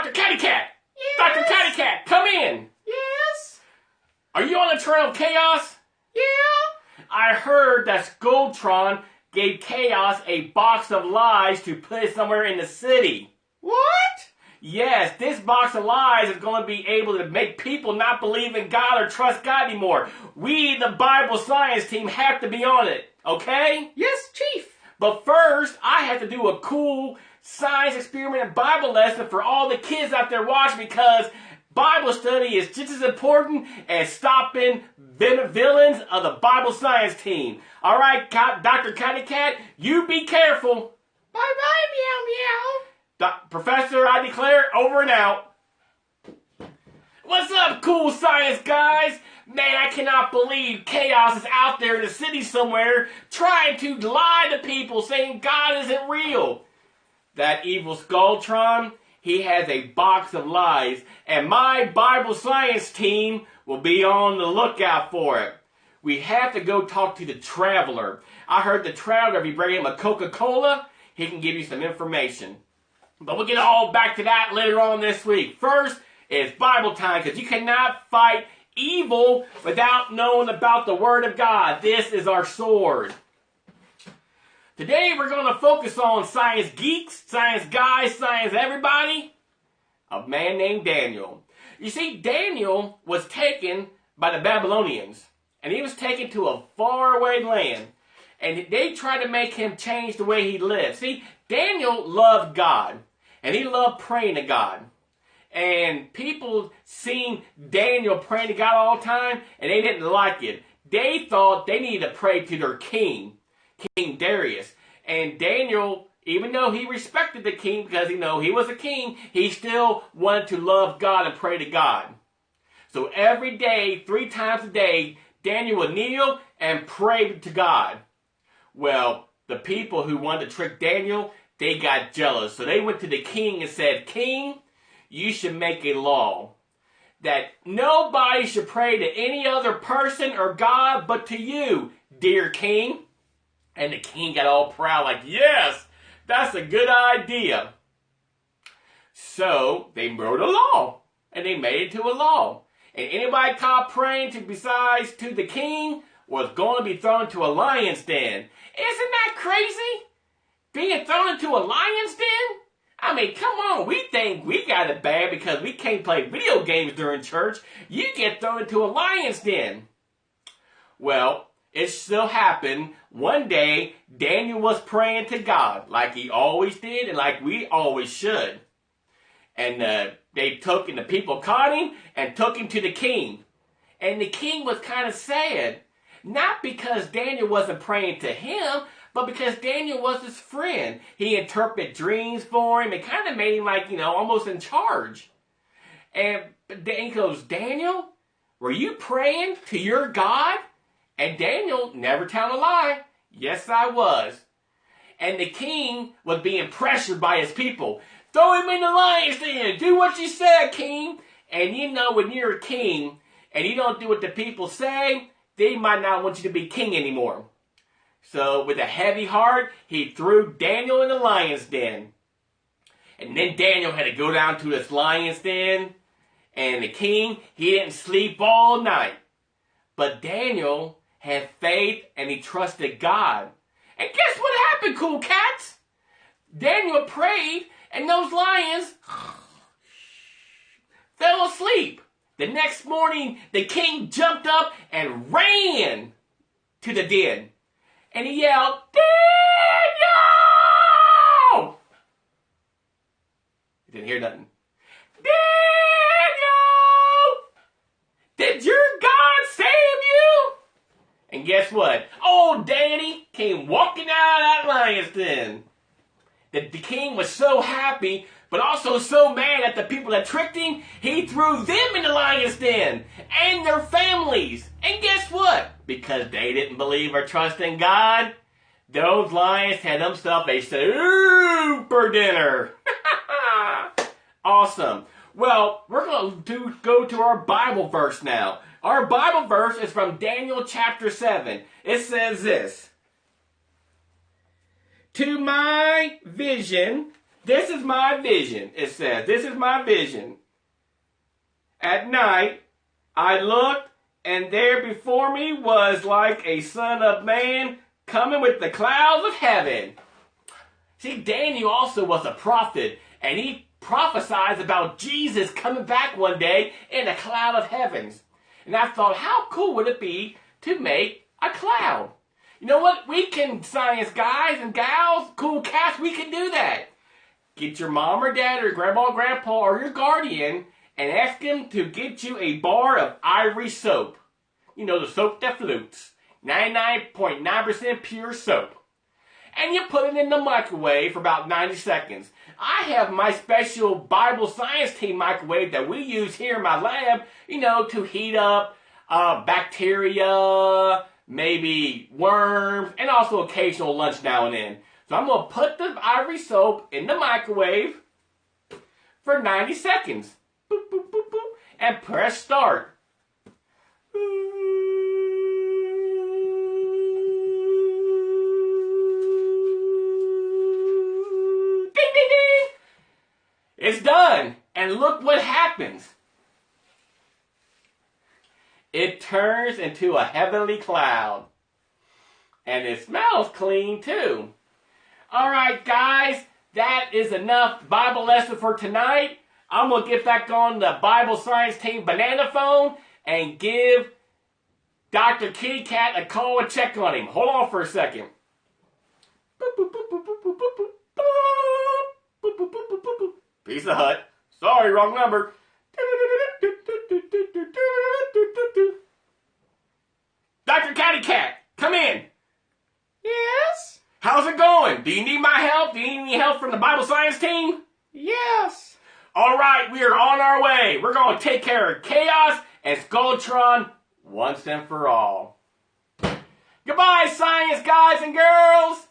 Dr. Catty Cat! Yes. Dr. Catty Cat, come in! Yes. Are you on the trail of chaos? Yeah. I heard that Skulltron gave Chaos a box of lies to put somewhere in the city. What? Yes, this box of lies is going to be able to make people not believe in God or trust God anymore. We, the Bible science team, have to be on it, okay? Yes, Chief. But first, I have to do a cool science experiment and Bible lesson for all the kids out there watching, because Bible study is just as important as stopping villains of the Bible science team. All right, Dr. Catty Cat, you be careful. Bye-bye, meow meow. Professor, I declare, over and out. What's up, cool science guys? Man, I cannot believe Chaos is out there in the city somewhere trying to lie to people, saying God isn't real. That evil Skulltron, he has a box of lies, and my Bible science team will be on the lookout for it. We have to go talk to the Traveler. I heard the Traveler, if you bring him a Coca-Cola, he can give you some information. But we'll get all back to that later on this week. First, it's Bible time, because you cannot fight evil without knowing about the Word of God. This is our sword. Today we're going to focus on science geeks, science guys, science everybody, a man named Daniel. You see, Daniel was taken by the Babylonians, and he was taken to a faraway land, and they tried to make him change the way he lived. See, Daniel loved God, and he loved praying to God. And people seen Daniel praying to God all the time, and they didn't like it. They thought they needed to pray to their king, King Darius. And Daniel, even though he respected the king because he was a king, he still wanted to love God and pray to God. So every day, 3 times a day, Daniel would kneel and pray to God. Well, the people who wanted to trick Daniel, they got jealous. So they went to the king and said, "King, you should make a law that nobody should pray to any other person or God but to you, dear king." And the king got all proud, like, "Yes, that's a good idea." So they wrote a law, and they made it to a law. And anybody caught praying besides to the king was going to be thrown into a lion's den. Isn't that crazy? Being thrown into a lion's den? I mean, come on, we think we got it bad because we can't play video games during church. You get thrown into a lion's den. Well, it still happened. One day, Daniel was praying to God like he always did and like we always should. And the people caught him and took him to the king. And the king was kind of sad. Not because Daniel wasn't praying to him, but because Daniel was his friend. He interpreted dreams for him. It kind of made him like, almost in charge. And he goes, "Daniel, were you praying to your God?" And Daniel never told a lie. "Yes, I was." And the king was being pressured by his people. "Throw him in the lion's den. Do what you said, king." And when you're a king and you don't do what the people say, they might not want you to be king anymore. So with a heavy heart, he threw Daniel in the lion's den. And then Daniel had to go down to this lion's den. And the king, he didn't sleep all night. But Daniel had faith and he trusted God. And guess what happened, cool cats? Daniel prayed and those lions fell asleep. The next morning, the king jumped up and ran to the den. And he yelled, "Daniel!" He didn't hear nothing. "Daniel! Did your God save you?" And guess what? Old Daddy came walking out of that lion's den. The king was so happy, but also so mad at the people that tricked him, he threw them in the lion's den and their families. And guess what? Because they didn't believe or trust in God, those lions had themselves a super dinner. Awesome. Well, we're going to go to our Bible verse now. Our Bible verse is from Daniel chapter 7. It says this: "To my vision This is my vision, it says. This is my vision. At night, I looked, and there before me was like a son of man coming with the clouds of heaven. See, Daniel also was a prophet, and he prophesies about Jesus coming back one day in a cloud of heavens. And I thought, how cool would it be to make a cloud? You know what? We can, science guys and gals, cool cats, we can do that. Get your mom or dad or grandma or grandpa or your guardian and ask him to get you a bar of ivory soap. You know, the soap that floats. 99.9% pure soap. And you put it in the microwave for about 90 seconds. I have my special Bible science team microwave that we use here in my lab, you know, to heat up bacteria, maybe worms, and also occasional lunch now and then. So I'm going to put the ivory soap in the microwave for 90 seconds. Boop, boop, boop, boop, and press start. It's done. And look what happens. It turns into a heavenly cloud. And it smells clean too. Alright guys, that is enough Bible lesson for tonight. I'm going to get back on the Bible Science Team banana phone and give Dr. Kitty Cat a call and check on him. Hold on for a second. Pizza Hut. Sorry, wrong number. Dr. Catty Cat, come in. Yes? How's it going? Do you need my help? Do you need any help from the Bible Science Team? Yes. All right, we are on our way. We're going to take care of Chaos and Skulltron once and for all. Goodbye, science guys and girls.